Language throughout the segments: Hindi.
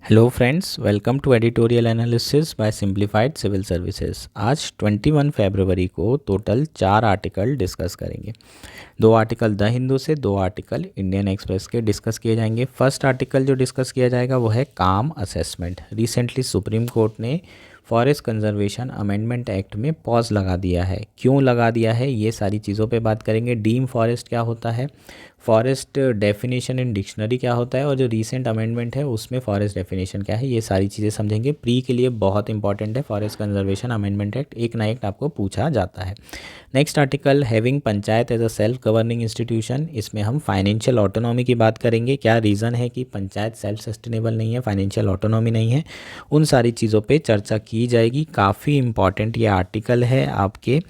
Hello friends, welcome to editorial analysis by simplified civil services. आज 21 फरवरी को टोटल 4 आर्टिकल डिस्कस करेंगे। 2 आर्टिकल द हिंदू से, 2 आर्टिकल इंडियन एक्सप्रेस के डिस्कस किए जाएंगे। फर्स्ट आर्टिकल जो डिस्कस किया जाएगा वो है काम असेसमेंट। रिसेंटली सुप्रीम कोर्ट ने फॉरेस्ट कंजर्वेशन अमेंडमेंट एक्ट में पॉज लगा दिया है। क्यों लगा दिया है, ये सारी चीज़ों पे बात करेंगे। डीम फॉरेस्ट क्या होता है, फॉरेस्ट डेफिनेशन इन डिक्शनरी क्या होता है, और जो रीसेंट अमेंडमेंट है उसमें फॉरेस्ट डेफिनेशन क्या है, ये सारी चीज़ें समझेंगे। प्री के लिए बहुत इंपॉर्टेंट है फॉरेस्ट कंजर्वेशन अमेंडमेंट एक्ट, एक ना एक आपको पूछा जाता है। Next article having panchayat as a self governing institution. इसमें हम फाइनेंशियल ऑटोनॉमी की बात करेंगे। क्या रीज़न है कि पंचायत सेल्फ सस्टेनेबल नहीं है, फाइनेंशियल ऑटोनॉमी नहीं है, उन सारी चीज़ों पे चर्चा की जाएगी। काफ़ी इंपॉर्टेंट ये आर्टिकल है आपके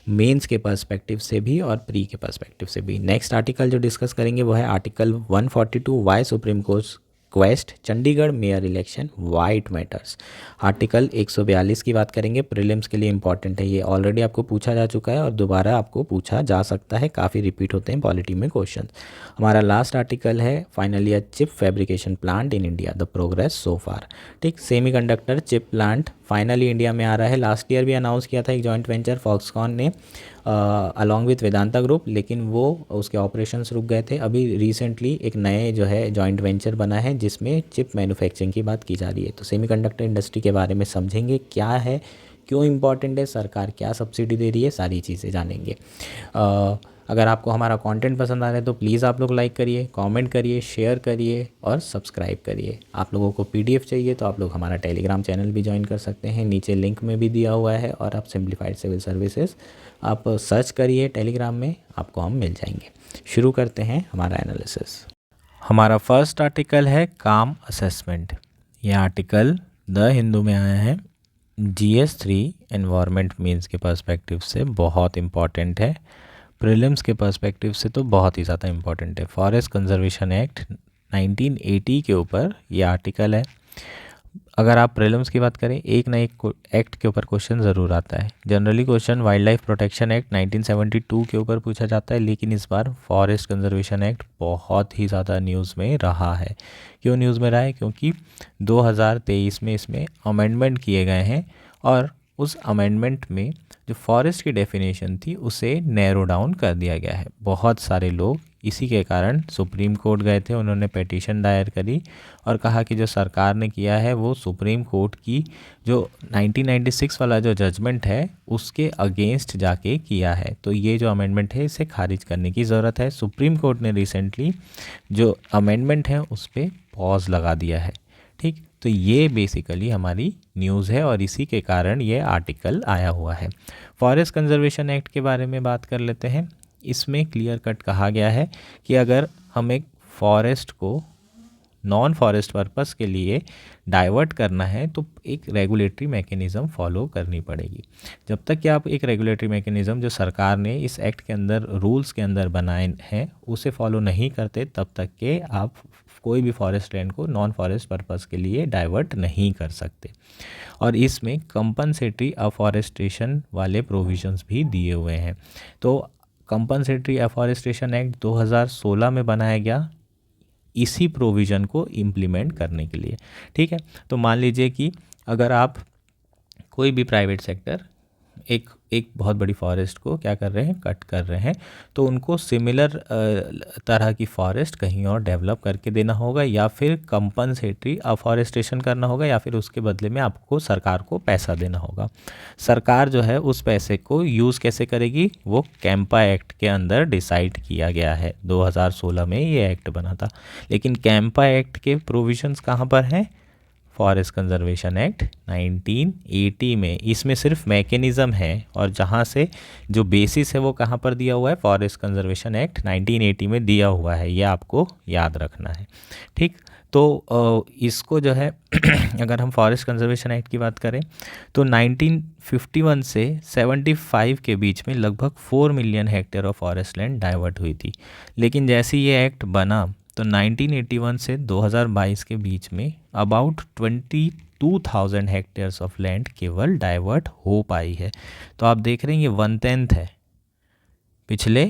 मेंस के पर्सपेक्टिव से भी और प्री के पर्सपेक्टिव से भी। नेक्स्ट आर्टिकल जो डिस्कस करेंगे वो है article 142 why supreme court quest Chandigarh mayor election why it matters. Article 142 की बात करेंगे। प्रीलिम्स के लिए इंपॉर्टेंट है, ये ऑलरेडी आपको पूछा जा चुका है और दोबारा आपको पूछा जा सकता है, काफ़ी रिपीट होते हैं पॉलिटी में क्वेश्चन। हमारा लास्ट आर्टिकल है finally a chip fabrication plant in India the progress so far. ठीक, semiconductor chip plant finally India में आ रहा है। लास्ट ईयर भी अनाउंस किया था एक जॉइंट वेंचर फॉक्सकॉन ने अलॉन्ग विथ वेदांता ग्रुप, लेकिन वो उसके ऑपरेशंस रुक गए थे। अभी रिसेंटली एक नए जो है जॉइंट वेंचर बना है जिसमें चिप मैन्युफैक्चरिंग की बात की जा रही है। तो सेमीकंडक्टर इंडस्ट्री के बारे में समझेंगे, क्या है, क्यों इम्पॉर्टेंट है, सरकार क्या सब्सिडी दे रही है, सारी चीज़ें जानेंगे। अगर आपको हमारा कंटेंट पसंद आ रहा है तो प्लीज़ आप लोग लाइक करिए, कमेंट करिए, शेयर करिए और सब्सक्राइब करिए। आप लोगों को पीडीएफ चाहिए तो आप लोग हमारा टेलीग्राम चैनल भी ज्वाइन कर सकते हैं, नीचे लिंक में भी दिया हुआ है। और आप सिंप्लीफाइड सिविल सर्विसेज आप सर्च करिए टेलीग्राम में, आपको हम मिल जाएंगे। शुरू करते हैं हमारा एनालिसिस। हमारा फर्स्ट आर्टिकल है काम असेसमेंट। यह आर्टिकल द हिंदू में आया है। GS3 एनवायरनमेंट मीन्स के पर्सपेक्टिव से बहुत इम्पॉर्टेंट है, प्रीलिम्स के पर्सपेक्टिव से तो बहुत ही ज़्यादा इम्पॉर्टेंट है। फॉरेस्ट कंजर्वेशन एक्ट 1980 के ऊपर ये आर्टिकल है। अगर आप प्रीलिम्स की बात करें, एक ना एक एक्ट के ऊपर क्वेश्चन ज़रूर आता है। Generally question wild life protection act 1972 के ऊपर पूछा जाता है, लेकिन इस बार फॉरेस्ट कंजर्वेशन एक्ट बहुत ही ज़्यादा न्यूज़ में रहा है। क्यों न्यूज़ में रहा है, क्योंकि 2023 में इसमें अमेंडमेंट किए गए हैं और उस अमेंडमेंट में जो फॉरेस्ट की डेफिनेशन थी उसे नैरो डाउन कर दिया गया है। बहुत सारे लोग इसी के कारण सुप्रीम कोर्ट गए थे, उन्होंने पिटीशन दायर करी और कहा कि जो सरकार ने किया है वो सुप्रीम कोर्ट की जो 1996 वाला जो जजमेंट है उसके अगेंस्ट जाके किया है। तो ये जो अमेंडमेंट है इसे खारिज करने की ज़रूरत है। सुप्रीम कोर्ट ने रिसेंटली जो अमेंडमेंट है उस पर पॉज लगा दिया है। ठीक, तो ये बेसिकली हमारी न्यूज़ है और इसी के कारण ये आर्टिकल आया हुआ है। फॉरेस्ट कंजर्वेशन एक्ट के बारे में बात कर लेते हैं। इसमें क्लियर कट कहा गया है कि अगर हम एक फॉरेस्ट को नॉन फॉरेस्ट पर्पस के लिए डाइवर्ट करना है तो एक रेगुलेटरी मैकेनिज़्म फॉलो करनी पड़ेगी। जब तक कि आप एक रेगुलेटरी मैकेनिज़्म जो सरकार ने इस एक्ट के अंदर रूल्स के अंदर बनाए हैं उसे फॉलो नहीं करते, तब तक के आप कोई भी फॉरेस्ट लैंड को नॉन फॉरेस्ट पर्पस के लिए डाइवर्ट नहीं कर सकते। और इसमें कंपनसेटरी अफॉरेस्टेशन वाले प्रोविजंस भी दिए हुए हैं। तो कंपनसेटरी अफॉरेस्टेशन एक्ट 2016 में बनाया गया इसी प्रोविज़न को इम्प्लीमेंट करने के लिए। ठीक है, तो मान लीजिए कि अगर आप कोई भी प्राइवेट सेक्टर एक बहुत बड़ी फॉरेस्ट को क्या कर रहे हैं, कट कर रहे हैं, तो उनको सिमिलर तरह की फॉरेस्ट कहीं और डेवलप करके देना होगा या फिर कंपनसेटरी अफॉरेस्टेशन करना होगा या फिर उसके बदले में आपको सरकार को पैसा देना होगा। सरकार जो है उस पैसे को यूज़ कैसे करेगी वो कैंपा एक्ट के अंदर डिसाइड किया गया है। 2016 में ये एक्ट बना था, लेकिन कैंपा एक्ट के प्रोविजंस कहाँ पर हैं, फॉरेस्ट कंजर्वेशन एक्ट 1980 में। इसमें सिर्फ मैकेनिज़्म है और जहाँ से जो बेसिस है वो कहाँ पर दिया हुआ है, फॉरेस्ट कंजर्वेशन एक्ट 1980 में दिया हुआ है, ये आपको याद रखना है। ठीक, तो इसको जो है अगर हम फॉरेस्ट कंजर्वेशन एक्ट की बात करें तो 1951 से 75 के बीच में लगभग 4 million hectare of forest land divert हुई थी। लेकिन जैसे ये एक्ट बना तो 1981 से 2022 के बीच में अबाउट 22,000 हेक्टेयर्स ऑफ लैंड केवल डाइवर्ट हो पाई है। तो आप देख रहे हैं ये 1/10 है पिछले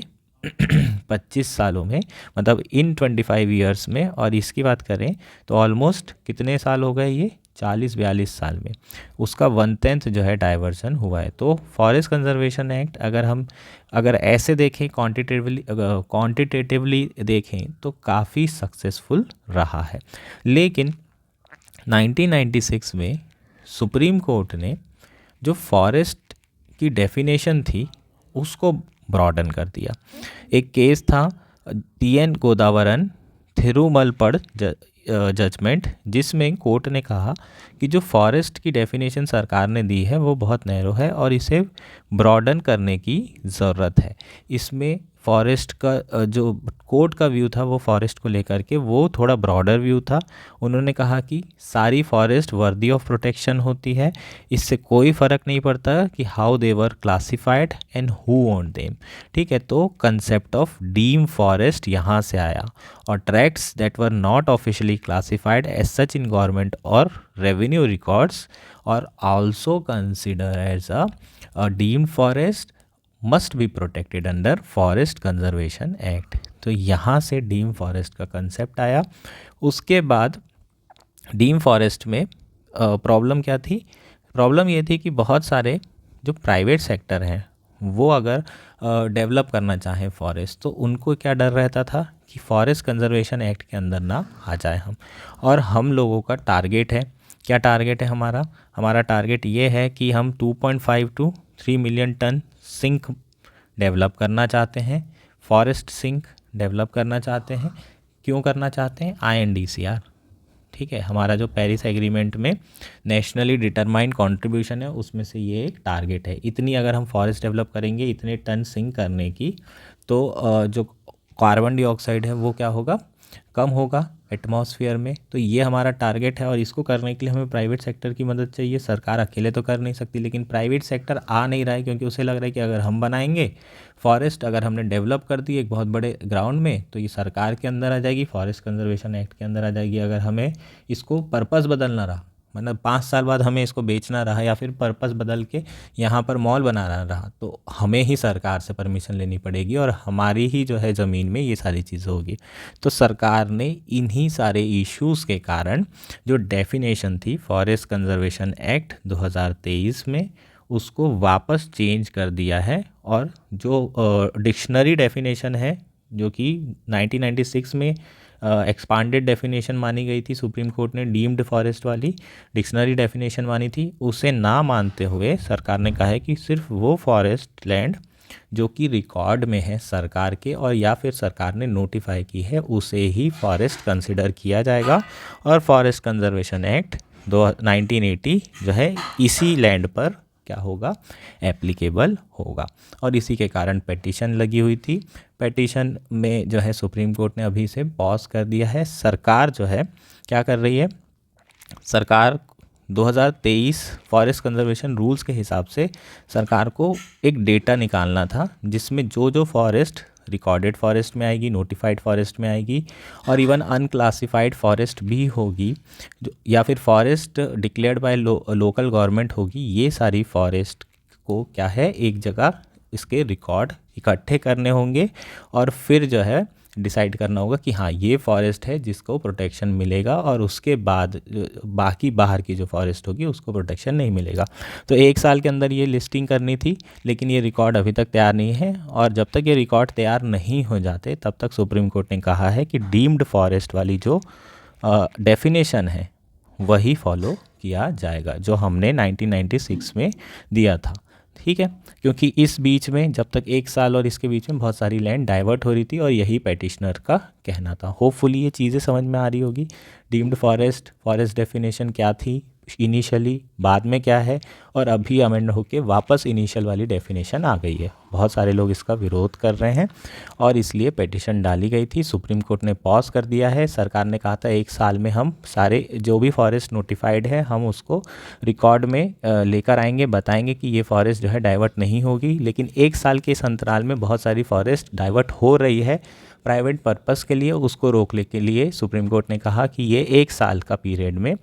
25 सालों में, मतलब इन 25 ईयर्स में, और इसकी बात करें तो ऑलमोस्ट कितने साल हो गए, ये 40-42 साल में उसका 1/10 जो है डाइवर्जन हुआ है। तो फॉरेस्ट कंजर्वेशन एक्ट अगर ऐसे देखें, क्वांटिटेटिवली देखें तो काफ़ी सक्सेसफुल रहा है। लेकिन 1996 में सुप्रीम कोर्ट ने जो फॉरेस्ट की डेफिनेशन थी उसको ब्रॉडन कर दिया। एक केस था TN गोदावरन थिरुमलपड़ जजमेंट, जिसमें कोर्ट ने कहा कि जो फॉरेस्ट की डेफिनेशन सरकार ने दी है वो बहुत नैरो है और इसे ब्रॉडन करने की ज़रूरत है। इसमें फॉरेस्ट का जो कोर्ट का व्यू था वो फॉरेस्ट को लेकर के वो थोड़ा ब्रॉडर व्यू था। उन्होंने कहा कि सारी फॉरेस्ट वर्दी ऑफ प्रोटेक्शन होती है, इससे कोई फ़र्क नहीं पड़ता कि how they were classified and who own them. ठीक है, तो कंसेप्ट ऑफ डीम फॉरेस्ट यहाँ से आया, और tracts that were not officially classified as such in government और रेवेन्यू रिकॉर्ड्स और also consider as a deemed forest must be protected under forest conservation act. तो यहाँ से डीम फॉरेस्ट का कंसेप्ट आया। उसके बाद डीम फॉरेस्ट में प्रॉब्लम क्या थी? प्रॉब्लम ये थी कि बहुत सारे जो प्राइवेट सेक्टर हैं वो अगर डेवलप करना चाहें फॉरेस्ट, तो उनको क्या डर रहता था कि फॉरेस्ट कंजर्वेशन एक्ट के अंदर ना आ जाए हम। और हम लोगों का टारगेट है, क्या टारगेट है हमारा टारगेट ये है कि हम 2.5 to 3 million tonne sink develop करना चाहते हैं, फॉरेस्ट सिंक डेवलप करना चाहते हैं। क्यों करना चाहते हैं? INDCR, ठीक है, हमारा जो पेरिस एग्रीमेंट में नेशनली डिटरमाइंड कंट्रीब्यूशन है उसमें से ये एक टारगेट है। इतनी अगर हम फॉरेस्ट डेवलप करेंगे इतने टन सिंक करने की, तो जो कार्बन डाइऑक्साइड है वो क्या होगा, कम होगा एटमॉस्फेयर में। तो ये हमारा टारगेट है और इसको करने के लिए हमें प्राइवेट सेक्टर की मदद चाहिए। सरकार अकेले तो कर नहीं सकती, लेकिन प्राइवेट सेक्टर आ नहीं रहा है क्योंकि उसे लग रहा है कि अगर हम बनाएंगे फॉरेस्ट, अगर हमने डेवलप कर दी एक बहुत बड़े ग्राउंड में, तो ये सरकार के अंदर आ जाएगी, फॉरेस्ट कंजर्वेशन एक्ट के अंदर आ जाएगी। अगर हमें इसको पर्पस बदलना रहा, मतलब 5 साल बाद हमें इसको बेचना रहा या फिर पर्पस बदल के यहाँ पर मॉल बनाना रहा, तो हमें ही सरकार से परमिशन लेनी पड़ेगी और हमारी ही जो है ज़मीन में ये सारी चीज़ें होगी। तो सरकार ने इन्हीं सारे इश्यूज़ के कारण जो डेफिनेशन थी फॉरेस्ट कंजर्वेशन एक्ट 2023 में, उसको वापस चेंज कर दिया है। और जो डिक्शनरी डेफिनेशन है जो कि 1996 में एक्सपांडेड डेफिनेशन मानी गई थी, सुप्रीम कोर्ट ने डीम्ड फॉरेस्ट वाली डिक्शनरी डेफिनेशन मानी थी, उसे ना मानते हुए सरकार ने कहा है कि सिर्फ वो फॉरेस्ट लैंड जो कि रिकॉर्ड में है सरकार के और या फिर सरकार ने नोटिफाई की है उसे ही फॉरेस्ट कंसिडर किया जाएगा। और फॉरेस्ट कंजर्वेशन एक्ट 1980 जो है इसी लैंड पर क्या होगा, एप्लीकेबल होगा। और इसी के कारण पेटिशन लगी हुई थी। पेटिशन में जो है सुप्रीम कोर्ट ने अभी से पॉज कर दिया है। सरकार जो है क्या कर रही है, सरकार 2023 फॉरेस्ट कंजर्वेशन रूल्स के हिसाब से सरकार को एक डेटा निकालना था जिसमें जो जो फॉरेस्ट रिकॉर्डेड फॉरेस्ट में आएगी, नोटिफाइड फॉरेस्ट में आएगी और इवन अनक्लासिफाइड फॉरेस्ट भी होगी या फिर forest declared by local government होगी, ये सारी फॉरेस्ट को क्या है एक जगह इसके रिकॉर्ड इकट्ठे करने होंगे और फिर जो है डिसाइड करना होगा कि हाँ ये फॉरेस्ट है जिसको प्रोटेक्शन मिलेगा और उसके बाद बाकी बाहर की जो फॉरेस्ट होगी उसको प्रोटेक्शन नहीं मिलेगा। तो 1 साल के अंदर ये लिस्टिंग करनी थी, लेकिन ये रिकॉर्ड अभी तक तैयार नहीं है और जब तक ये रिकॉर्ड तैयार नहीं हो जाते तब तक सुप्रीम कोर्ट ने कहा है कि डीम्ड फॉरेस्ट वाली जो डेफिनेशन है वही फॉलो किया जाएगा जो हमने 1996 में दिया था। ठीक है, क्योंकि इस बीच में जब तक 1 साल और इसके बीच में बहुत सारी लैंड डाइवर्ट हो रही थी और यही पेटिशनर का कहना था। होपफुली ये चीज़ें समझ में आ रही होगी। डीम्ड फॉरेस्ट, फॉरेस्ट डेफिनेशन क्या थी इनिशियली, बाद में क्या है और अभी अमेंड होके वापस इनिशियल वाली डेफिनेशन आ गई है। बहुत सारे लोग इसका विरोध कर रहे हैं और इसलिए पेटिशन डाली गई थी। सुप्रीम कोर्ट ने पॉज कर दिया है। सरकार ने कहा था 1 साल में हम सारे जो भी फॉरेस्ट नोटिफाइड है हम उसको रिकॉर्ड में लेकर आएंगे, बताएंगे कि ये फॉरेस्ट जो है डाइवर्ट नहीं होगी। लेकिन 1 साल के इस अंतराल में बहुत सारी फॉरेस्ट डाइवर्ट हो रही है प्राइवेट पर्पस के लिए, उसको रोकने के लिए सुप्रीम कोर्ट ने कहा कि ये 1 साल का पीरियड में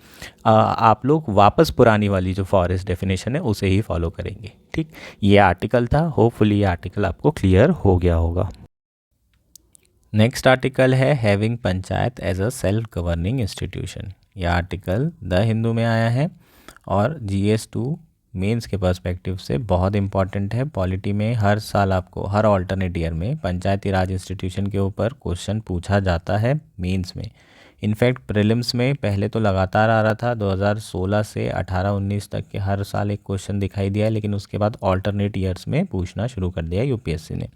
आप लोग वापस पुरानी वाली जो फॉरेस्ट डेफिनेशन है उसे ही फॉलो करेंगे। ठीक, ये आर्टिकल था। होपफुली ये आर्टिकल आपको क्लियर हो गया होगा। नेक्स्ट आर्टिकल है having panchayat as a self governing institution. यह आर्टिकल द हिंदू में आया है और GS2 मेंस के पर्सपेक्टिव से बहुत इंपॉर्टेंट है। पॉलिटी में हर साल आपको हर ऑल्टरनेट ईयर में पंचायती राज इंस्टीट्यूशन के ऊपर क्वेश्चन पूछा जाता है मेंस में। इनफैक्ट प्रीलिम्स में पहले तो लगातार आ रहा था, 2016 से 18-19 तक के हर साल एक क्वेश्चन दिखाई दिया है, लेकिन उसके बाद ऑल्टरनेट ईयर्स में पूछना शुरू कर दिया यूपीएससी ने।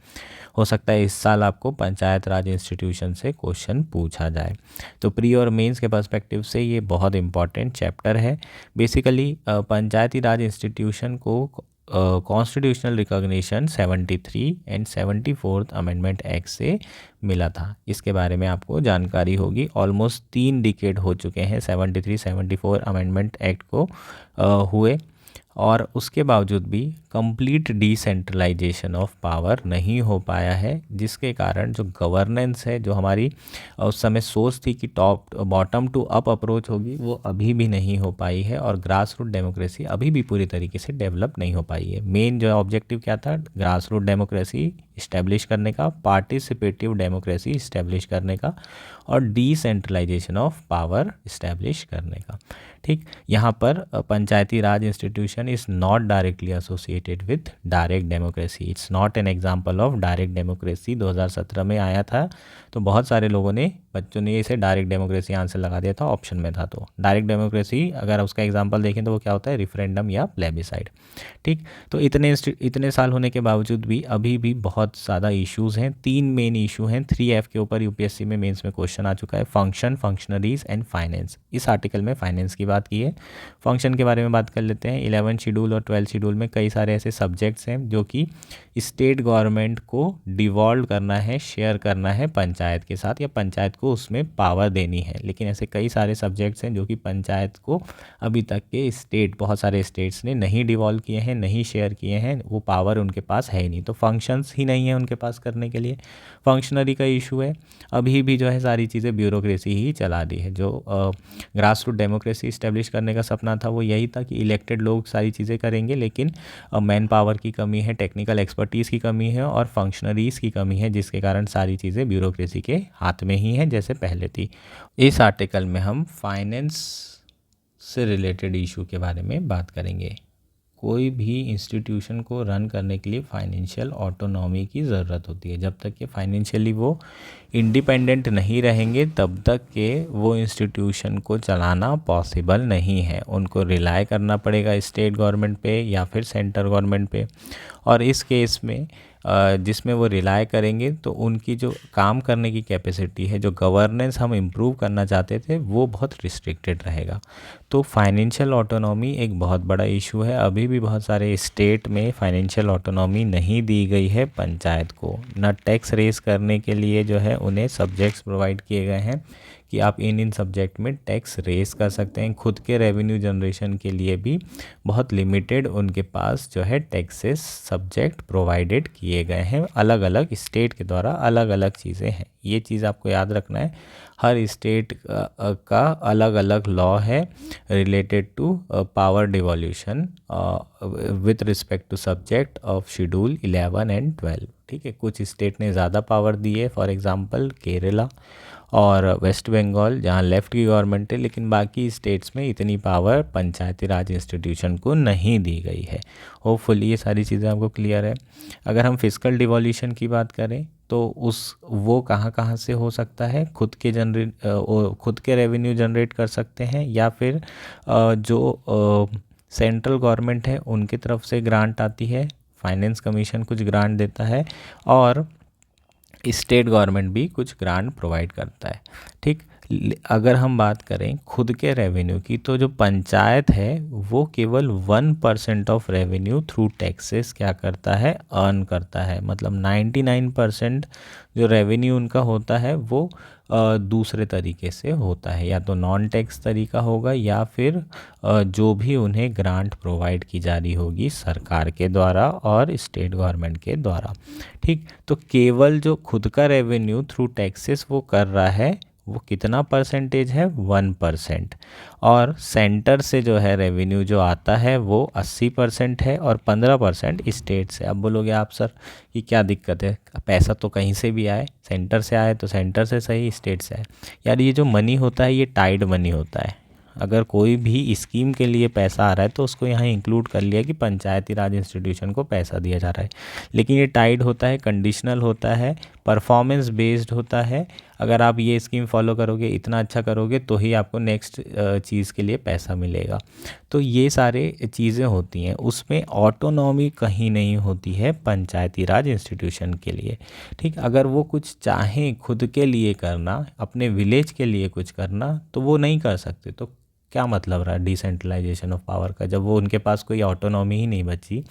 हो सकता है इस साल आपको पंचायत राज इंस्टीट्यूशन से क्वेश्चन पूछा जाए। तो प्री और मेंस के पर्सपेक्टिव से ये बहुत इंपॉर्टेंट चैप्टर है। बेसिकली पंचायती राज इंस्टीट्यूशन को constitutional recognition 73 and 74th amendment act से मिला था। इसके बारे में आपको जानकारी होगी। ऑलमोस्ट 3 डिकेड हो चुके हैं 73-74 अमेंडमेंट एक्ट को हुए, और उसके बावजूद भी कंप्लीट डिसेंट्रलाइजेशन ऑफ पावर नहीं हो पाया है, जिसके कारण जो गवर्नेंस है, जो हमारी उस समय सोच थी कि top bottom to up approach होगी, वो अभी भी नहीं हो पाई है, और ग्रास रूट डेमोक्रेसी अभी भी पूरी तरीके से डेवलप नहीं हो पाई है। मेन जो ऑब्जेक्टिव क्या था, ग्रास रूट डेमोक्रेसी इस्टेब्लिश करने का, पार्टिसिपेटिव डेमोक्रेसी इस्टेब्लिश करने का, और डिसेंट्रलाइजेशन ऑफ पावर इस्टेब्लिश करने का। ठीक, यहाँ पर Panchayati Raj institution is not directly associated with direct democracy. It's not an example of direct democracy. 2017 में आया था, तो बहुत सारे लोगों ने, बच्चों ने इसे डायरेक्ट डेमोक्रेसी आंसर लगा दिया था, ऑप्शन में था। तो डायरेक्ट डेमोक्रेसी अगर उसका एग्जाम्पल देखें तो वो क्या होता है, रेफरेंडम या प्लेबिसाइड। ठीक, तो इतने साल होने के बावजूद भी अभी भी बहुत ज़्यादा इश्यूज़ हैं। 3 मेन इशू हैं। 3F के ऊपर यूपीएससी में मेंस में क्वेश्चन आ चुका है, फंक्शन, फंक्शनरीज एंड फाइनेंस। इस आर्टिकल में फाइनेंस की बात की है। फंक्शन के बारे में बात कर लेते हैं। 11 शेड्यूल और 12 शेड्यूल में कई सारे ऐसे सब्जेक्ट्स हैं जो कि स्टेट गवर्नमेंट को डिवॉल्व करना है, शेयर करना है पंचायत के साथ, या पंचायत को उसमें पावर देनी है। लेकिन ऐसे कई सारे सब्जेक्ट्स हैं जो कि पंचायत को अभी तक के बहुत सारे स्टेट्स ने नहीं डिवॉल्व किए हैं, नहीं शेयर किए हैं, वो पावर उनके पास है ही नहीं, तो फंक्शंस ही नहीं है उनके पास करने के लिए। फंक्शनरी का इशू है, अभी भी जो है सारी चीज़ें ब्यूरोक्रेसी ही चला दी है। जो ग्रास रूट डेमोक्रेसी इस्टेब्लिश करने का सपना था वो यही था कि इलेक्टेड लोग सारी चीज़ें करेंगे, लेकिन मैन पावर की कमी है, टेक्निकल एक्सपर्टीज़ की कमी है, और फंक्शनरीज़ की कमी है, जिसके कारण सारी चीज़ें ब्यूरोक्रेसी के हाथ में ही हैं जैसे पहले थी। इस आर्टिकल में हम फाइनेंस से रिलेटेड इशू के बारे में बात करेंगे। कोई भी इंस्टीट्यूशन को रन करने के लिए फाइनेंशियल ऑटोनॉमी की ज़रूरत होती है। जब तक कि फाइनेंशियली वो इंडिपेंडेंट नहीं रहेंगे, तब तक के वो इंस्टीट्यूशन को चलाना पॉसिबल नहीं है। उनको रिलाय करना पड़ेगा स्टेट गवर्नमेंट पे या फिर सेंट्रल गवर्नमेंट पे, और इस केस में जिसमें वो रिलाय करेंगे तो उनकी जो काम करने की कैपेसिटी है, जो गवर्नेंस हम इम्प्रूव करना चाहते थे, वो बहुत रिस्ट्रिक्टेड रहेगा। तो फाइनेंशियल ऑटोनॉमी एक बहुत बड़ा इशू है। अभी भी बहुत सारे स्टेट में फाइनेंशियल ऑटोनॉमी नहीं दी गई है पंचायत को। न टैक्स रेस करने के लिए जो है उन्हें सब्जेक्ट्स प्रोवाइड किए गए हैं कि आप इन सब्जेक्ट में टैक्स रेस कर सकते हैं। खुद के रेवेन्यू जनरेशन के लिए भी बहुत लिमिटेड उनके पास जो है टैक्सेस सब्जेक्ट प्रोवाइडेड किए गए हैं। अलग अलग स्टेट के द्वारा अलग अलग चीज़ें हैं, ये चीज़ आपको याद रखना है। हर स्टेट का अलग अलग लॉ है related to power devolution with respect to subject of schedule 11 and 12। ठीक है, कुछ स्टेट ने ज़्यादा पावर दी है, फॉर एग्जांपल केरला और वेस्ट बंगाल जहाँ लेफ़्ट की गवर्नमेंट है, लेकिन बाकी स्टेट्स में इतनी पावर पंचायती राज इंस्टीट्यूशन को नहीं दी गई है। होपफुली ये सारी चीज़ें आपको क्लियर है। अगर हम फिस्कल डिवोल्यूशन की बात करें तो वो कहाँ कहाँ से हो सकता है, खुद के रेवेन्यू जनरेट कर सकते हैं, या फिर जो सेंट्रल गवर्नमेंट है उनकी तरफ से ग्रांट आती है, फाइनेंस कमीशन कुछ ग्रांट देता है, और स्टेट गवर्नमेंट भी कुछ ग्रांट प्रोवाइड करता है। ठीक, अगर हम बात करें खुद के रेवेन्यू की, तो जो पंचायत है वो केवल 1% ऑफ रेवेन्यू थ्रू टैक्सेस क्या करता है, अर्न करता है। मतलब 99% जो रेवेन्यू उनका होता है वो दूसरे तरीके से होता है, या तो नॉन टैक्स तरीका होगा, या फिर जो भी उन्हें ग्रांट प्रोवाइड की जा रही होगी सरकार के द्वारा और स्टेट गवर्नमेंट के द्वारा। ठीक, तो केवल जो खुद का रेवेन्यू थ्रू टैक्सेस वो कर रहा है वो कितना परसेंटेज है, 1%। और सेंटर से जो है रेवेन्यू जो आता है वो 80% है और 15% स्टेट से। अब बोलोगे आप सर कि क्या दिक्कत है, पैसा तो कहीं से भी आए, सेंटर से आए तो सेंटर से सही, स्टेट से आए। यार ये जो मनी होता है ये टाइड मनी होता है। अगर कोई भी स्कीम के लिए पैसा आ रहा है तो उसको यहाँ इंक्लूड कर लिया कि पंचायती राज इंस्टीट्यूशन को पैसा दिया जा रहा है, लेकिन ये टाइड होता है, कंडीशनल होता है, परफॉर्मेंस बेस्ड होता है। अगर आप ये स्कीम फॉलो करोगे, इतना अच्छा करोगे तो ही आपको नेक्स्ट चीज़ के लिए पैसा मिलेगा। तो ये सारे चीज़ें होती हैं, उसमें ऑटोनॉमी कहीं नहीं होती है पंचायती राज इंस्टीट्यूशन के लिए। ठीक, अगर वो कुछ चाहें खुद के लिए करना, अपने विलेज के लिए कुछ करना, तो वो नहीं कर सकते। तो क्या मतलब रहा डिसेंट्रलाइजेशन ऑफ पावर का, जब वो उनके पास कोई ऑटोनॉमी ही नहीं बची,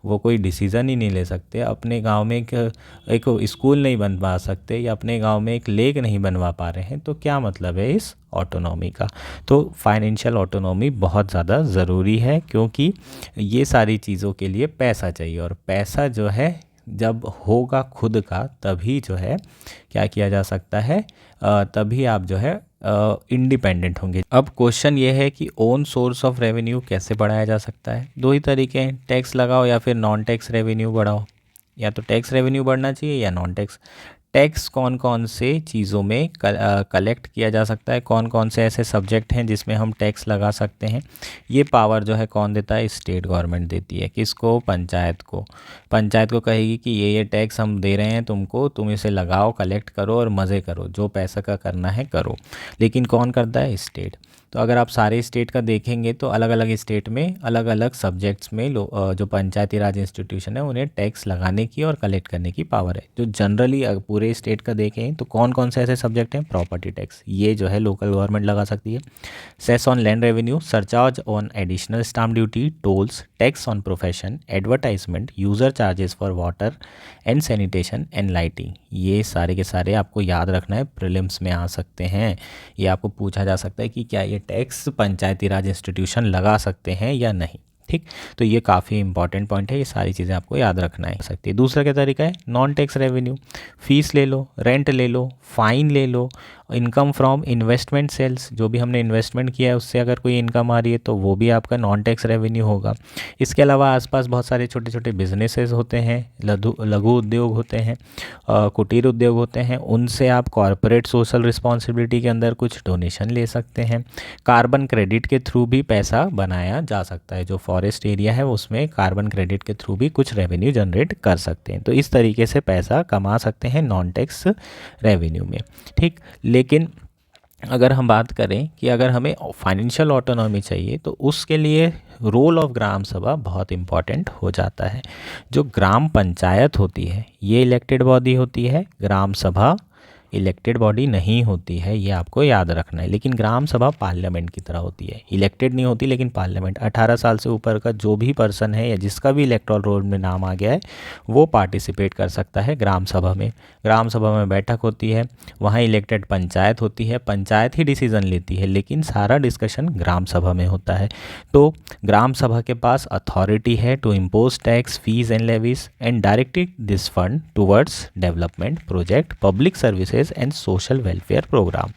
वो कोई डिसीज़न ही नहीं ले सकते, अपने गांव में एक स्कूल नहीं बनवा सकते या अपने गांव में एक लेक नहीं बनवा पा रहे हैं, तो क्या मतलब है इस ऑटोनॉमी का। तो फाइनेंशियल ऑटोनॉमी बहुत ज़्यादा ज़रूरी है, क्योंकि ये सारी चीज़ों के लिए पैसा चाहिए, और पैसा जो है जब होगा खुद का तभी जो है क्या किया जा सकता है, तभी आप जो है इंडिपेंडेंट होंगे। अब क्वेश्चन ये है कि ओन सोर्स ऑफ रेवेन्यू कैसे बढ़ाया जा सकता है। दो ही तरीके हैं, टैक्स लगाओ या फिर नॉन टैक्स रेवेन्यू बढ़ाओ। या तो टैक्स रेवेन्यू बढ़ना चाहिए या नॉन टैक्स। टैक्स कौन कौन से चीज़ों में कलेक्ट किया जा सकता है, कौन कौन से ऐसे सब्जेक्ट हैं जिसमें हम टैक्स लगा सकते हैं, ये पावर जो है कौन देता है, स्टेट गवर्नमेंट देती है। किसको, पंचायत को। पंचायत को कहेगी कि ये टैक्स हम दे रहे हैं तुमको, तुम इसे लगाओ, कलेक्ट करो और मज़े करो, जो पैसा का करना है करो। लेकिन कौन करता है, स्टेट। तो अगर आप सारे स्टेट का देखेंगे तो अलग अलग स्टेट में अलग अलग सब्जेक्ट्स में जो पंचायती राज इंस्टीट्यूशन है उन्हें टैक्स लगाने की और कलेक्ट करने की पावर है। जो जनरली पूरे स्टेट का देखें तो कौन कौन से ऐसे सब्जेक्ट हैं, प्रॉपर्टी टैक्स, ये जो है लोकल गवर्नमेंट लगा सकती है। Cess on land revenue, surcharge on additional stamp duty, tolls, tax on profession, advertisement, user charges for water and sanitation and lighting, ये सारे के सारे आपको याद रखना है, प्रीलिम्स में आ सकते हैं। ये आपको पूछा जा सकता है कि क्या ये टैक्स पंचायती राज इंस्टीट्यूशन लगा सकते हैं या नहीं। ठीक, तो ये काफ़ी इंपॉर्टेंट पॉइंट है, ये सारी चीज़ें आपको याद रखना है सकती है। दूसरा क्या तरीका है, नॉन टैक्स रेवेन्यू, फीस ले लो, रेंट ले लो, फाइन ले लो, इनकम फ्रॉम इन्वेस्टमेंट सेल्स, जो भी हमने इन्वेस्टमेंट किया है उससे अगर कोई इनकम आ रही है तो वो भी आपका नॉन टैक्स रेवेन्यू होगा। इसके अलावा आसपास बहुत सारे छोटे छोटे बिजनेसेस होते हैं, लघु उद्योग होते हैं, कुटीर उद्योग होते हैं, उनसे आप कॉरपोरेट सोशल रिस्पॉन्सिबिलिटी के अंदर कुछ डोनेशन ले सकते हैं। कार्बन क्रेडिट के थ्रू भी पैसा बनाया जा सकता है, जो फॉरेस्ट एरिया है उसमें कार्बन क्रेडिट के थ्रू भी कुछ रेवेन्यू जनरेट कर सकते हैं। तो इस तरीके से पैसा कमा सकते हैं नॉन टैक्स रेवेन्यू में। ठीक, लेकिन अगर हम बात करें कि अगर हमें फाइनेंशियल ऑटोनॉमी चाहिए तो उसके लिए रोल ऑफ ग्राम सभा बहुत इम्पॉर्टेंट हो जाता है। जो ग्राम पंचायत होती है ये इलेक्टेड बॉडी होती है, ग्राम सभा इलेक्टेड बॉडी नहीं होती है, ये आपको याद रखना है। लेकिन ग्राम सभा पार्लियामेंट की तरह होती है, इलेक्टेड नहीं होती लेकिन पार्लियामेंट। 18 साल से ऊपर का जो भी पर्सन है या जिसका भी इलेक्टोरल रोल में नाम आ गया है वो पार्टिसिपेट कर सकता है ग्राम सभा में। ग्राम सभा में बैठक होती है, वहाँ इलेक्टेड पंचायत होती है, पंचायत ही डिसीजन लेती है लेकिन सारा डिस्कशन ग्राम सभा में होता है। तो ग्राम सभा के पास अथॉरिटी है to impose tax, fees and levies and direct this fund towards development project, public services and social welfare programme.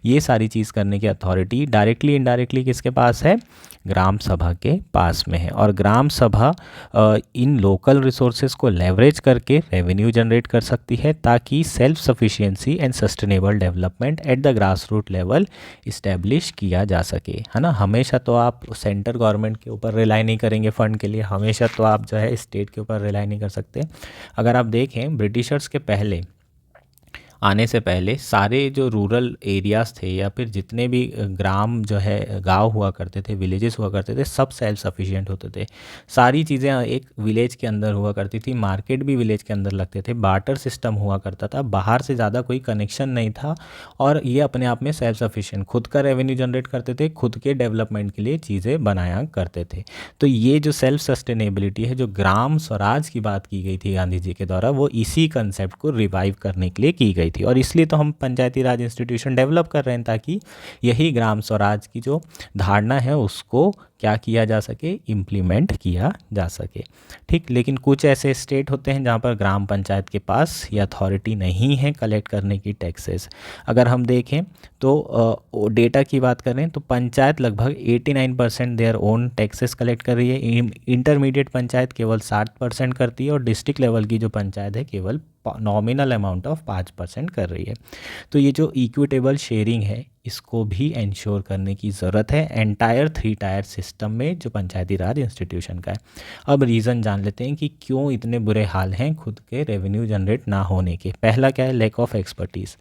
ये सारी चीज़ करने की अथॉरिटी डायरेक्टली इनडायरेक्टली किसके पास है, ग्राम सभा के पास में है। और ग्राम सभा इन लोकल रिसोर्सेज को लेवरेज करके रेवेन्यू जनरेट कर सकती है ताकि self sufficiency and sustainable development at the grass root level establish किया जा सके, है ना। हमेशा तो आप सेंटर गवर्नमेंट के ऊपर रिलाई नहीं करेंगे फंड के लिए, हमेशा तो आप जो है स्टेट के ऊपर रिलाई नहीं कर सकते। अगर आप देखें ब्रिटिशर्स के पहले आने से पहले सारे जो रूरल एरियाज़ थे या फिर जितने भी ग्राम जो है गांव हुआ करते थे, विलेजेस हुआ करते थे, सब सेल्फ सफिशिएंट होते थे। सारी चीज़ें एक विलेज के अंदर हुआ करती थी, मार्केट भी विलेज के अंदर लगते थे, बार्टर सिस्टम हुआ करता था, बाहर से ज़्यादा कोई कनेक्शन नहीं था और ये अपने आप में सेल्फ सफिशिएंट खुद का रेवेन्यू जनरेट करते थे, खुद के डेवलपमेंट के लिए चीज़ें बनाया करते थे। तो ये जो सेल्फ सस्टेनेबिलिटी है, जो ग्राम स्वराज की बात की गई थी गांधी जी के द्वारा, वो इसी कंसेप्ट को रिवाइव करने के लिए की गई थी। और इसलिए तो हम पंचायती राज इंस्टीट्यूशन डेवलप कर रहे हैं ताकि यही ग्राम स्वराज की जो धारणा है उसको क्या किया जा सके, इम्प्लीमेंट किया जा सके। ठीक, लेकिन कुछ ऐसे स्टेट होते हैं जहाँ पर ग्राम पंचायत के पास ये अथॉरिटी नहीं है कलेक्ट करने की टैक्सेस। अगर हम देखें तो डेटा की बात करें तो पंचायत लगभग 89% देयर ओन टैक्सेस कलेक्ट कर रही है। इंटरमीडिएट पंचायत केवल 60% करती है और डिस्ट्रिक्ट लेवल की जो पंचायत है केवल नॉमिनल अमाउंट ऑफ 5% कर रही है। तो ये जो इक्विटेबल शेयरिंग है इसको भी इंश्योर करने की ज़रूरत है एंटायर 3 टायर सिस्टम में जो पंचायती राज इंस्टीट्यूशन का है। अब रीज़न जान लेते हैं कि क्यों इतने बुरे हाल हैं खुद के रेवेन्यू जनरेट ना होने के। पहला क्या है, लैक ऑफ एक्सपर्टीज़।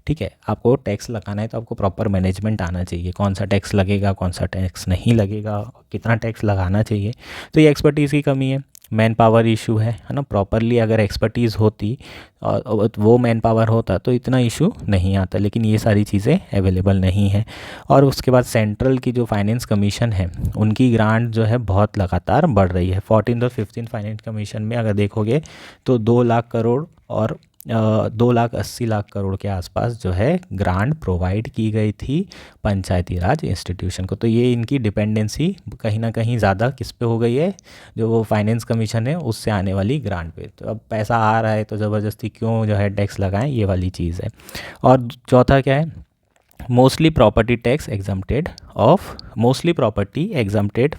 ठीक है, आपको टैक्स लगाना है तो आपको प्रॉपर मैनेजमेंट आना चाहिए, कौन सा टैक्स लगेगा, कौन सा टैक्स नहीं लगेगा, कितना टैक्स लगाना चाहिए। तो ये एक्सपर्टीज़ की कमी है। मैन पावर इशू है ना, प्रॉपरली अगर एक्सपर्टीज़ होती और वो मैन पावर होता तो इतना इशू नहीं आता, लेकिन ये सारी चीज़ें अवेलेबल नहीं है। और उसके बाद सेंट्रल की जो फाइनेंस कमीशन है उनकी ग्रांट जो है बहुत लगातार बढ़ रही है। 14 और 15 फाइनेंस कमीशन में अगर देखोगे तो 2 लाख करोड़ और 2,80,00,000 करोड़ के आसपास जो है ग्रांट प्रोवाइड की गई थी पंचायती राज इंस्टीट्यूशन को। तो ये इनकी डिपेंडेंसी कहीं ना कहीं ज़्यादा किस पे हो गई है, जो वो फाइनेंस कमीशन है उससे आने वाली ग्रांट पे। तो अब पैसा आ रहा है तो ज़बरदस्ती क्यों जो है टैक्स लगाएं, ये वाली चीज़ है। और चौथा क्या है, mostly property tax exempted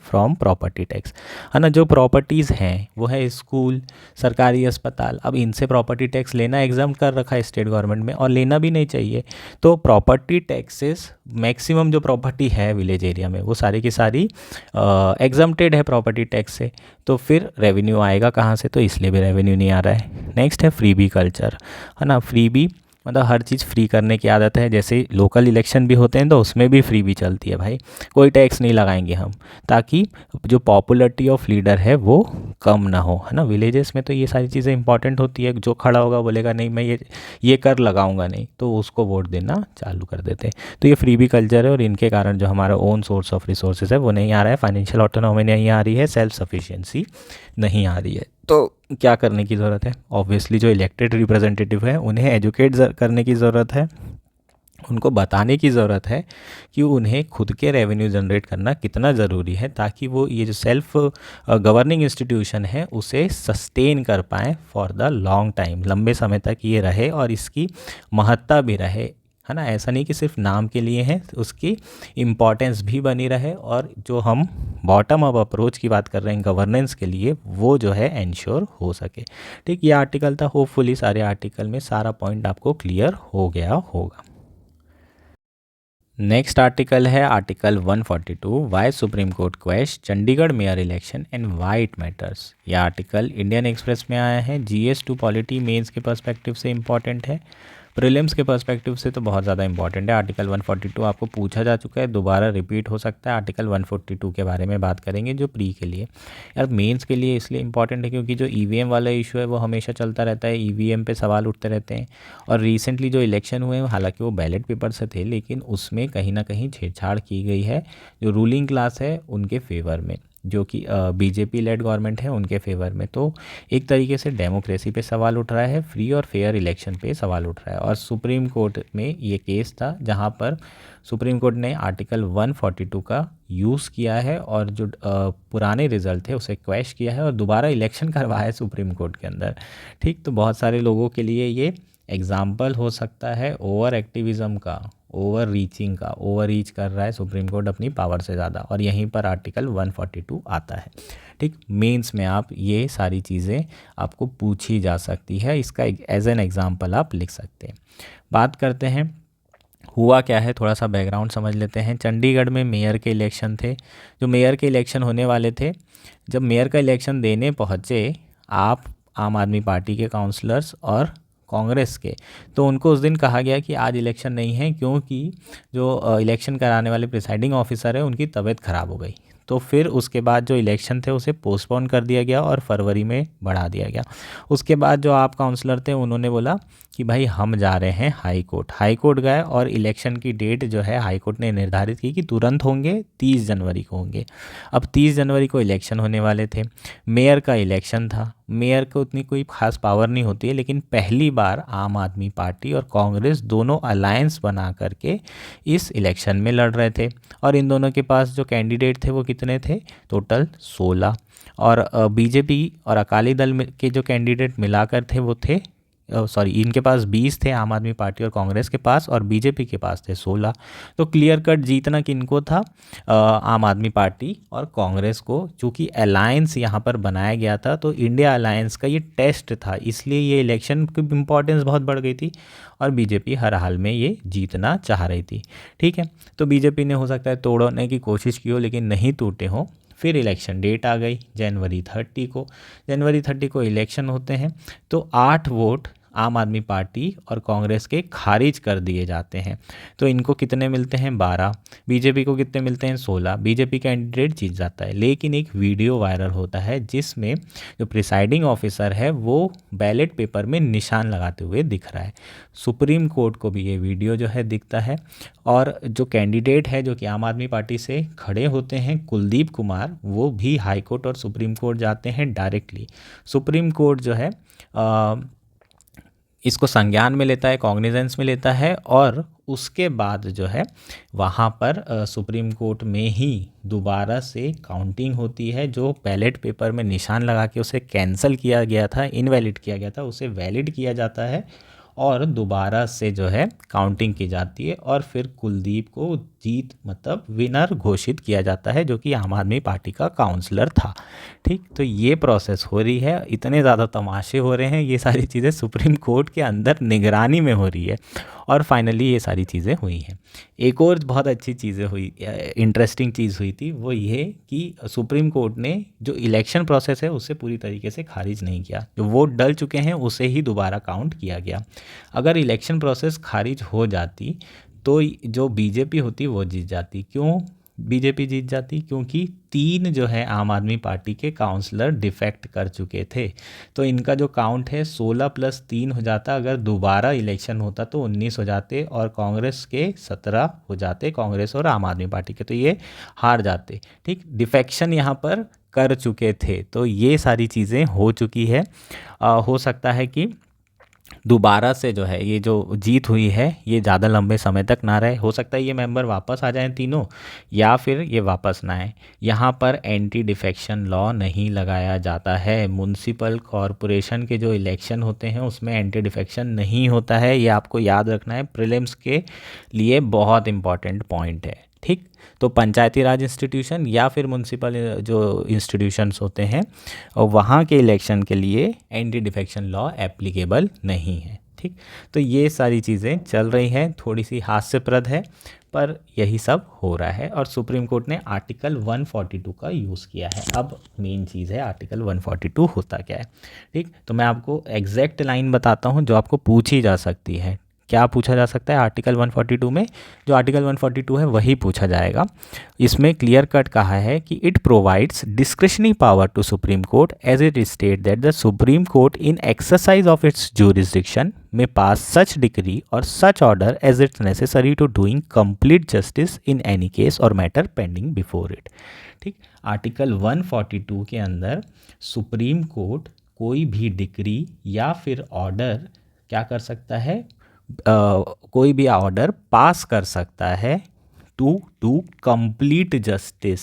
from property tax, है ना। जो प्रॉपर्टीज़ हैं वो है स्कूल, सरकारी अस्पताल, अब इनसे प्रॉपर्टी टैक्स लेना एग्जाम कर रखा है स्टेट गवर्नमेंट में और लेना भी नहीं चाहिए। तो प्रॉपर्टी टैक्सेस मैक्सिमम जो प्रॉपर्टी है विलेज एरिया में वो सारी की सारी एग्जम्प्टेड है प्रॉपर्टी टैक्स से। तो फिर रेवेन्यू आएगा कहाँ से, तो इसलिए भी रेवेन्यू नहीं आ रहा है। नेक्स्ट है फ्रीबी कल्चर, है ना। फ्रीबी मतलब हर चीज़ फ्री करने की आदत है। जैसे लोकल इलेक्शन भी होते हैं तो उसमें भी फ्री भी चलती है भाई, कोई टैक्स नहीं लगाएंगे हम, ताकि जो पॉपुलरिटी ऑफ लीडर है वो कम ना हो, है ना। विलेजेस में तो ये सारी चीज़ें इंपॉर्टेंट होती है। जो खड़ा होगा बोलेगा नहीं मैं ये कर लगाऊंगा नहीं, तो उसको वोट देना चालू कर देते हैं। तो ये फ्री भी कल्चर है और इनके कारण जो हमारा ओन सोर्स ऑफ रिसोर्सेज है वो नहीं आ रहा है, फाइनेंशियल ऑटोनॉमी नहीं आ रही है, सेल्फ सफिशिएंसी नहीं आ रही है। तो क्या करने की ज़रूरत है, ऑब्वियसली जो इलेक्टेड रिप्रेजेंटेटिव है उन्हें एजुकेट करने की ज़रूरत है, उनको बताने की ज़रूरत है कि उन्हें खुद के रेवेन्यू जनरेट करना कितना ज़रूरी है, ताकि वो ये जो सेल्फ गवर्निंग इंस्टीट्यूशन है उसे सस्टेन कर पाएँ फॉर द लॉन्ग टाइम, लंबे समय तक ये रहे और इसकी महत्ता भी रहे, है ना। ऐसा नहीं कि सिर्फ नाम के लिए है, उसकी इम्पॉर्टेंस भी बनी रहे और जो हम बॉटम अप अप्रोच की बात कर रहे हैं गवर्नेंस के लिए वो जो है इंश्योर हो सके। ठीक, ये आर्टिकल था। होपफुली सारे आर्टिकल में सारा पॉइंट आपको क्लियर हो गया होगा। नेक्स्ट आर्टिकल है article 142, why supreme court question Chandigarh mayor election and why it matters. यह आर्टिकल इंडियन एक्सप्रेस में आया है। जीएस टू पॉलिटी मेंस के पर्सपेक्टिव से इंपॉर्टेंट है, प्रीलिम्स के पर्सपेक्टिव से तो बहुत ज़्यादा इंपॉर्टेंट है। आर्टिकल 142 आपको पूछा जा चुका है, दोबारा रिपीट हो सकता है। आर्टिकल 142 के बारे में बात करेंगे जो प्री के लिए। यार मेंस के लिए इसलिए इंपॉर्टेंट है क्योंकि जो ईवीएम वाला इशू है वो हमेशा चलता रहता है, ईवीएम पे सवाल उठते रहते हैं। और रिसेंटली जो इलेक्शन हुए हैं हालांकि वो बैलेट पेपर से थे, लेकिन उसमें कहीं ना कहीं छेड़छाड़ की गई है जो रूलिंग क्लास है उनके फेवर में, जो कि बीजेपी लेड गवर्नमेंट है उनके फेवर में। तो एक तरीके से डेमोक्रेसी पे सवाल उठ रहा है, फ्री और फेयर इलेक्शन पे सवाल उठ रहा है। और सुप्रीम कोर्ट में ये केस था जहां पर सुप्रीम कोर्ट ने आर्टिकल 142 का यूज़ किया है और जो पुराने रिजल्ट थे उसे क्वैश किया है और दोबारा इलेक्शन करवाया है सुप्रीम कोर्ट के अंदर। ठीक, तो बहुत सारे लोगों के लिए ये एग्जाम्पल हो सकता है ओवर एक्टिविज़म का, ओवर रीचिंग का। ओवर रीच कर रहा है सुप्रीम कोर्ट अपनी पावर से ज़्यादा, और यहीं पर आर्टिकल 142 आता है। ठीक, मेंस में आप ये सारी चीज़ें आपको पूछी जा सकती है, इसका एज एन एग्जाम्पल आप लिख सकते हैं। बात करते हैं हुआ क्या है, थोड़ा सा बैकग्राउंड समझ लेते हैं। चंडीगढ़ में मेयर के इलेक्शन थे, जो मेयर के इलेक्शन होने वाले थे। जब मेयर का इलेक्शन देने पहुँचे आप आम आदमी पार्टी के काउंसलर्स और कांग्रेस के, तो उनको उस दिन कहा गया कि आज इलेक्शन नहीं है क्योंकि जो इलेक्शन कराने वाले प्रिसाइडिंग ऑफिसर है उनकी तबीयत ख़राब हो गई। तो फिर उसके बाद जो इलेक्शन थे उसे पोस्टपोन कर दिया गया और फरवरी में बढ़ा दिया गया। उसके बाद जो आप काउंसलर थे उन्होंने बोला कि भाई हम जा रहे हैं हाई कोर्ट। हाई कोर्ट गए और इलेक्शन की डेट जो है हाई कोर्ट ने निर्धारित की कि तुरंत होंगे, 30 जनवरी को होंगे। अब 30 जनवरी को इलेक्शन होने वाले थे, मेयर का इलेक्शन था। मेयर को उतनी कोई खास पावर नहीं होती है, लेकिन पहली बार आम आदमी पार्टी और कांग्रेस दोनों अलायंस बना करके इस इलेक्शन में लड़ रहे थे। और इन दोनों के पास जो कैंडिडेट थे वो कितने कितने थे? टोटल 16। और बीजेपी और अकाली दल के जो कैंडिडेट मिलाकर थे वो थे, सॉरी, इनके पास 20 थे, आम आदमी पार्टी और कांग्रेस के पास, और बीजेपी के पास थे 16। तो क्लियर कट जीतना किनको था? आम आदमी पार्टी और कांग्रेस को। चूँकि अलायंस यहाँ पर बनाया गया था तो इंडिया अलायंस का ये टेस्ट था, इसलिए ये इलेक्शन की इम्पोर्टेंस बहुत बढ़ गई थी और बीजेपी हर हाल में ये जीतना चाह रही थी। ठीक है, तो बीजेपी ने हो सकता है तोड़ने की कोशिश की हो लेकिन नहीं टूटे हों। फिर इलेक्शन डेट आ गई जनवरी 30 को। जनवरी 30 को इलेक्शन होते हैं तो 8 वोट आम आदमी पार्टी और कांग्रेस के खारिज कर दिए जाते हैं। तो इनको कितने मिलते हैं? 12। बीजेपी को कितने मिलते हैं? 16। बीजेपी कैंडिडेट जीत जाता है। लेकिन एक वीडियो वायरल होता है जिसमें जो प्रिसाइडिंग ऑफिसर है वो बैलेट पेपर में निशान लगाते हुए दिख रहा है। सुप्रीम कोर्ट को भी ये वीडियो जो है दिखता है, और जो कैंडिडेट है जो कि आम आदमी पार्टी से खड़े होते हैं कुलदीप कुमार, वो भी हाई कोर्ट और सुप्रीम कोर्ट जाते हैं डायरेक्टली। सुप्रीम कोर्ट जो है इसको संज्ञान में लेता है, कॉग्निजेंस में लेता है, और उसके बाद जो है वहाँ पर सुप्रीम कोर्ट में ही दोबारा से काउंटिंग होती है। जो बैलेट पेपर में निशान लगा के उसे कैंसिल किया गया था, इनवैलिड किया गया था, उसे वैलिड किया जाता है और दोबारा से जो है काउंटिंग की जाती है और फिर कुलदीप को जीत मतलब विनर घोषित किया जाता है, जो कि आम आदमी पार्टी का काउंसलर था। ठीक, तो ये प्रोसेस हो रही है, इतने ज़्यादा तमाशे हो रहे हैं, ये सारी चीज़ें सुप्रीम कोर्ट के अंदर निगरानी में हो रही है और फाइनली ये सारी चीज़ें हुई हैं। एक और बहुत अच्छी चीज़ें हुई, इंटरेस्टिंग चीज़ हुई थी, वो ये कि सुप्रीम कोर्ट ने जो इलेक्शन प्रोसेस है उसे पूरी तरीके से खारिज नहीं किया। जो वोट डल चुके हैं उसे ही दोबारा काउंट किया गया। अगर इलेक्शन प्रोसेस खारिज हो जाती तो जो बीजेपी होती वो जीत जाती। क्यों बीजेपी जीत जाती? क्योंकि 3 जो है आम आदमी पार्टी के काउंसलर डिफेक्ट कर चुके थे। तो इनका जो काउंट है 16 + 3 हो जाता। अगर दोबारा इलेक्शन होता तो 19 हो जाते और कांग्रेस के 17 हो जाते, कांग्रेस और आम आदमी पार्टी के, तो ये हार जाते। ठीक, डिफेक्शन यहाँ पर कर चुके थे। तो ये सारी चीज़ें हो चुकी है। हो सकता है कि दोबारा से जो है ये जो जीत हुई है ये ज़्यादा लंबे समय तक ना रहे। हो सकता है ये मेंबर वापस आ जाएं तीनों, या फिर ये वापस ना आए। यहाँ पर एंटी डिफेक्शन लॉ नहीं लगाया जाता है। म्युनिसिपल कॉरपोरेशन के जो इलेक्शन होते हैं उसमें एंटी डिफेक्शन नहीं होता है, ये आपको याद रखना है, प्रीलिम्स के लिए बहुत इंपॉर्टेंट पॉइंट है। ठीक, तो पंचायती राज इंस्टीट्यूशन या फिर म्युनिसिपल जो इंस्टीट्यूशंस होते हैं और वहाँ के इलेक्शन के लिए एंटी डिफेक्शन लॉ एप्लीकेबल नहीं है। ठीक, तो ये सारी चीज़ें चल रही हैं, थोड़ी सी हास्यप्रद है पर यही सब हो रहा है और सुप्रीम कोर्ट ने आर्टिकल 142 का यूज़ किया है। अब मेन चीज़ है आर्टिकल 142 होता क्या है। ठीक, तो मैं आपको एग्जैक्ट लाइन बताता हूँ जो आपको पूछी जा सकती है। क्या पूछा जा सकता है आर्टिकल 142 में? जो आर्टिकल 142 है वही पूछा जाएगा। इसमें क्लियर कट कहा है कि it provides discretionary power to supreme court as it state that the supreme court in exercise of its jurisdiction may pass such decree और such order as it's necessary to doing complete justice in any case और मैटर पेंडिंग बिफोर इट। ठीक, आर्टिकल 142 के अंदर सुप्रीम कोर्ट कोई भी डिक्री या फिर ऑर्डर क्या कर सकता है? कोई भी ऑर्डर पास कर सकता है टू डू कंप्लीट जस्टिस।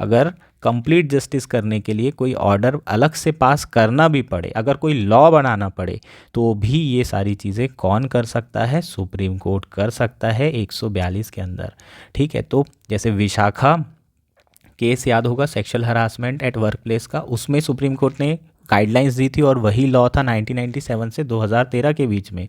अगर कंप्लीट जस्टिस करने के लिए कोई ऑर्डर अलग से पास करना भी पड़े, अगर कोई लॉ बनाना पड़े, तो भी ये सारी चीज़ें कौन कर सकता है? सुप्रीम कोर्ट कर सकता है 142 के अंदर। ठीक है, तो जैसे विशाखा केस याद होगा, sexual harassment at work place का, उसमें सुप्रीम कोर्ट ने गाइडलाइंस दी थी और वही लॉ था 1997 से 2013 के बीच में।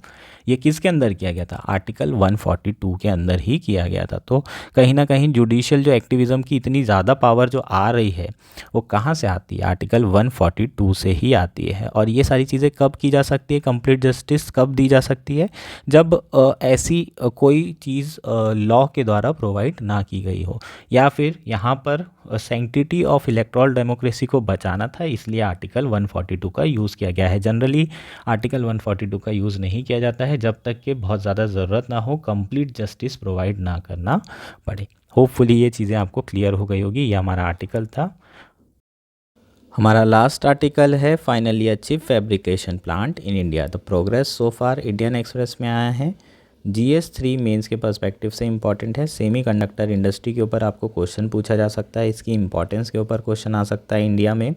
ये किसके अंदर किया गया था? आर्टिकल 142 के अंदर ही किया गया था। तो कहीं ना कहीं जुडिशियल जो एक्टिविज़म की इतनी ज़्यादा पावर जो आ रही है वो कहाँ से आती है? आर्टिकल 142 से ही आती है। और ये सारी चीज़ें कब की जा सकती है? कंप्लीट जस्टिस कब दी जा सकती है? जब ऐसी कोई चीज़ लॉ के द्वारा प्रोवाइड ना की गई हो, या फिर यहाँ पर सैंक्टिटी ऑफ इलेक्टोरल डेमोक्रेसी को बचाना था, इसलिए आर्टिकल 142 का यूज़ किया गया है। जनरली आर्टिकल 142 का यूज़ नहीं किया जाता है जब तक कि बहुत ज़्यादा ज़रूरत ना हो, कंप्लीट जस्टिस प्रोवाइड ना करना पड़े। होपफुली ये चीज़ें आपको क्लियर हो गई होगी। ये हमारा आर्टिकल था। हमारा लास्ट आर्टिकल है finally achieve fabrication plant in India. The progress so far Indian Express में आया है। GS3 मेंस के पर्सपेक्टिव से इम्पॉर्टेंट है। सेमीकंडक्टर इंडस्ट्री के ऊपर आपको क्वेश्चन पूछा जा सकता है, इसकी इंपॉर्टेंस के ऊपर क्वेश्चन आ सकता है। इंडिया में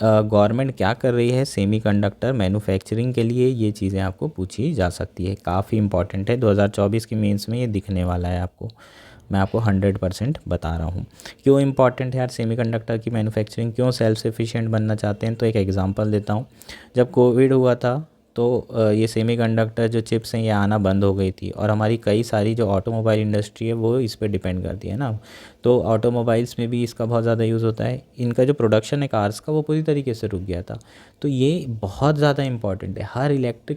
गवर्नमेंट क्या कर रही है सेमीकंडक्टर मैन्युफैक्चरिंग के लिए, ये चीज़ें आपको पूछी जा सकती है, काफ़ी इंपॉर्टेंट है। 2024 की मेंस में ये दिखने वाला है आपको, मैं आपको 100% बता रहा हूँ। क्यों इंपॉर्टेंट है यार सेमीकंडक्टर की मैन्युफैक्चरिंग, क्यों सेल्फ सफिशिएंट बनना चाहते हैं? तो एक एग्जांपल देता हूँ। जब कोविड हुआ था तो ये सेमीकंडक्टर जो चिप्स हैं ये आना बंद हो गई थी, और हमारी कई सारी जो ऑटोमोबाइल इंडस्ट्री है वो इस पे डिपेंड करती है ना। तो ऑटोमोबाइल्स में भी इसका बहुत ज़्यादा यूज़ होता है। इनका जो प्रोडक्शन है कार्स का वो पूरी तरीके से रुक गया था। तो ये बहुत ज़्यादा इंपॉर्टेंट है,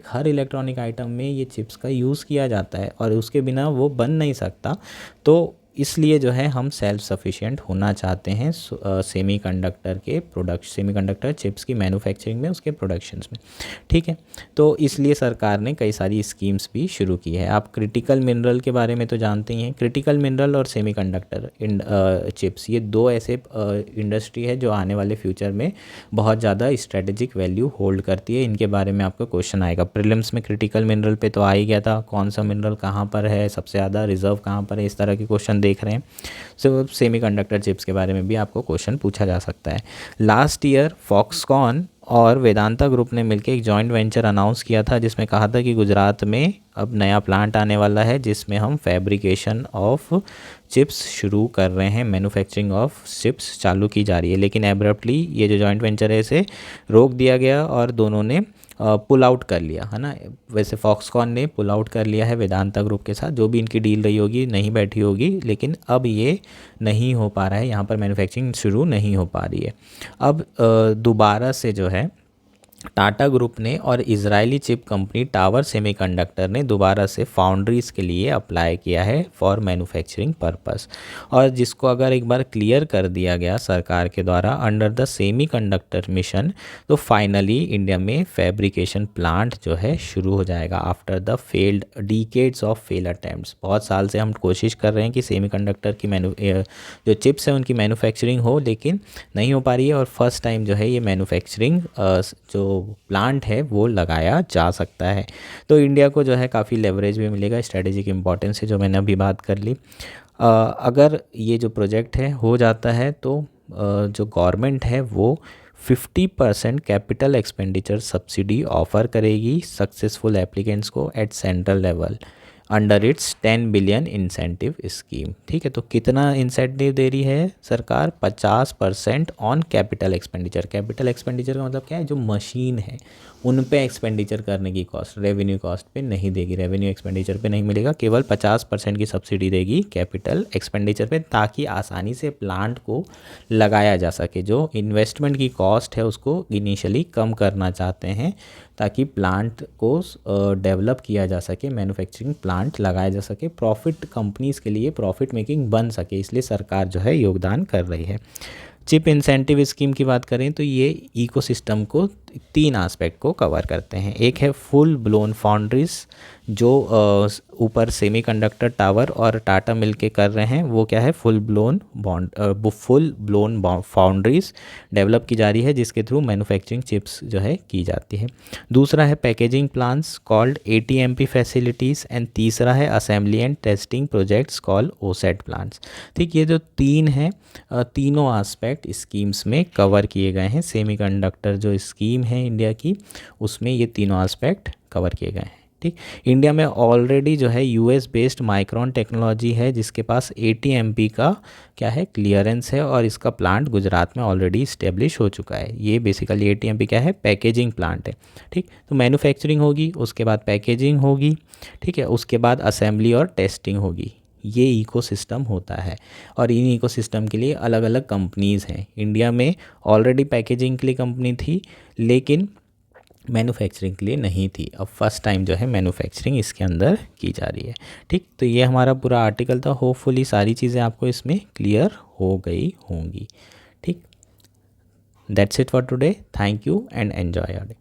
हर इलेक्ट्रॉनिक आइटम में ये चिप्स का यूज़ किया जाता है और उसके बिना वो बन नहीं सकता। तो इसलिए जो है हम सेल्फ सफिशिएंट होना चाहते हैं सेमीकंडक्टर चिप्स की मैन्युफैक्चरिंग में, उसके प्रोडक्शंस में, ठीक है। तो इसलिए सरकार ने कई सारी स्कीम्स भी शुरू की है। आप क्रिटिकल मिनरल के बारे में तो जानते ही हैं। क्रिटिकल मिनरल और सेमीकंडक्टर चिप्स, ये दो ऐसे इंडस्ट्री है जो आने वाले फ्यूचर में बहुत ज़्यादा स्ट्रेटेजिक वैल्यू होल्ड करती है। इनके बारे में आपका क्वेश्चन आएगा प्रीलिम्स में। क्रिटिकल मिनरल पे तो आ ही गया था, कौन सा मिनरल कहाँ पर है, सबसे ज़्यादा रिजर्व कहाँ पर है, इस तरह के क्वेश्चन देख रहे हैं। सो सेमीकंडक्टर चिप्स के बारे में भी आपको क्वेश्चन पूछा जा सकता है। लास्ट ईयर फॉक्सकॉन और वेदांता ग्रुप ने मिलकर एक जॉइंट वेंचर अनाउंस किया था, जिसमें कहा था कि गुजरात में अब नया प्लांट आने वाला है जिसमें हम फैब्रिकेशन ऑफ चिप्स शुरू कर रहे हैं, मैन्युफैक्चरिंग ऑफ चिप्स चालू की जा रही है। लेकिन एब्रप्टली ये जो जॉइंट वेंचर है इसे रोक दिया गया और दोनों ने पुल आउट कर लिया, है ना। वैसे फॉक्सकॉन ने पुल आउट कर लिया है वेदांता ग्रुप के साथ, जो भी इनकी डील रही होगी नहीं बैठी होगी, लेकिन अब ये नहीं हो पा रहा है, यहाँ पर मैन्युफैक्चरिंग शुरू नहीं हो पा रही है। अब दोबारा से जो है टाटा ग्रुप ने और Israeli chip company tower semiconductor ने दोबारा से फाउंड्रीज़ के लिए अप्लाई किया है फॉर मैन्युफैक्चरिंग पर्पस, और जिसको अगर एक बार क्लियर कर दिया गया सरकार के द्वारा अंडर द सेमीकंडक्टर मिशन, तो फाइनली इंडिया में फैब्रिकेशन प्लांट जो है शुरू हो जाएगा after the failed decades of fail attempts. बहुत साल से हम कोशिश कर रहे हैं कि सेमीकंडक्टर की जो चिप्स है उनकी मैन्युफैक्चरिंग हो, लेकिन नहीं हो पा रही है, और फर्स्ट टाइम जो है ये मैन्युफैक्चरिंग जो प्लांट है वो लगाया जा सकता है। तो इंडिया को जो है काफ़ी लेवरेज भी मिलेगा, स्ट्रेटेजिक इंपॉर्टेंस है जो मैंने अभी बात कर ली। अगर ये जो प्रोजेक्ट है हो जाता है तो जो गवर्नमेंट है वो 50% कैपिटल एक्सपेंडिचर सब्सिडी ऑफ़र करेगी सक्सेसफुल एप्लीकेंट्स को at central level under its 10 billion incentive scheme, ठीक है। तो कितना इंसेंटिव दे रही है सरकार? 50% on capital expenditure. Capital expenditure का मतलब क्या है? जो मशीन है उन पे एक्सपेंडिचर करने की कॉस्ट, रेवेन्यू कॉस्ट पे नहीं देगी, रेवेन्यू एक्सपेंडिचर पे नहीं मिलेगा, केवल 50% की सब्सिडी देगी कैपिटल एक्सपेंडिचर पे, ताकि आसानी से प्लांट को लगाया जा सके। जो इन्वेस्टमेंट की कॉस्ट है उसको इनिशियली कम करना चाहते हैं, ताकि प्लांट को डेवलप किया जा सके, मैन्युफैक्चरिंग प्लांट लगाया जा सके, प्रॉफिट कंपनीज़ के लिए प्रॉफिट मेकिंग बन सके, इसलिए सरकार जो है योगदान कर रही है। चिप इंसेंटिव स्कीम की बात करें तो ये इकोसिस्टम को 3 एस्पेक्ट को कवर करते हैं। एक है फुल ब्लोन फाउंड्रीज, जो ऊपर सेमीकंडक्टर टावर और टाटा मिलके कर रहे हैं, वो क्या है? फुल ब्लोन फाउंड्रीज डेवलप की जा रही है, जिसके थ्रू मैन्युफैक्चरिंग चिप्स जो है की जाती है। दूसरा है packaging plants called ATMP facilities, and तीसरा है assembly and testing projects called OSAT plants. ठीक, ये जो 3 हैं, तीनों एस्पेक्ट स्कीम्स में कवर किए गए हैं। सेमीकंडक्टर जो स्कीम है इंडिया की, उसमें ये तीनों एस्पेक्ट कवर किए गए हैं। ठीक, इंडिया में ऑलरेडी जो है US बेस्ड माइक्रोन टेक्नोलॉजी है, जिसके पास ATMP का क्या है? क्लियरेंस है, और इसका प्लांट गुजरात में ऑलरेडी इस्टेब्लिश हो चुका है। ये बेसिकली ATMP क्या है? पैकेजिंग प्लांट है। ठीक, तो मैन्युफैक्चरिंग होगी, उसके बाद पैकेजिंग होगी, ठीक है, उसके बाद असेंबली और टेस्टिंग होगी। ये इकोसिस्टम होता है, और इन इकोसिस्टम के लिए अलग अलग कंपनीज़ हैं। इंडिया में ऑलरेडी पैकेजिंग के लिए कंपनी थी, लेकिन मैन्युफैक्चरिंग के लिए नहीं थी। अब फर्स्ट टाइम जो है मैन्युफैक्चरिंग इसके अंदर की जा रही है। ठीक, तो ये हमारा पूरा आर्टिकल था। होपफुली सारी चीज़ें आपको इसमें क्लियर हो गई होंगी। ठीक, that's it for today. Thank you and enjoy your day.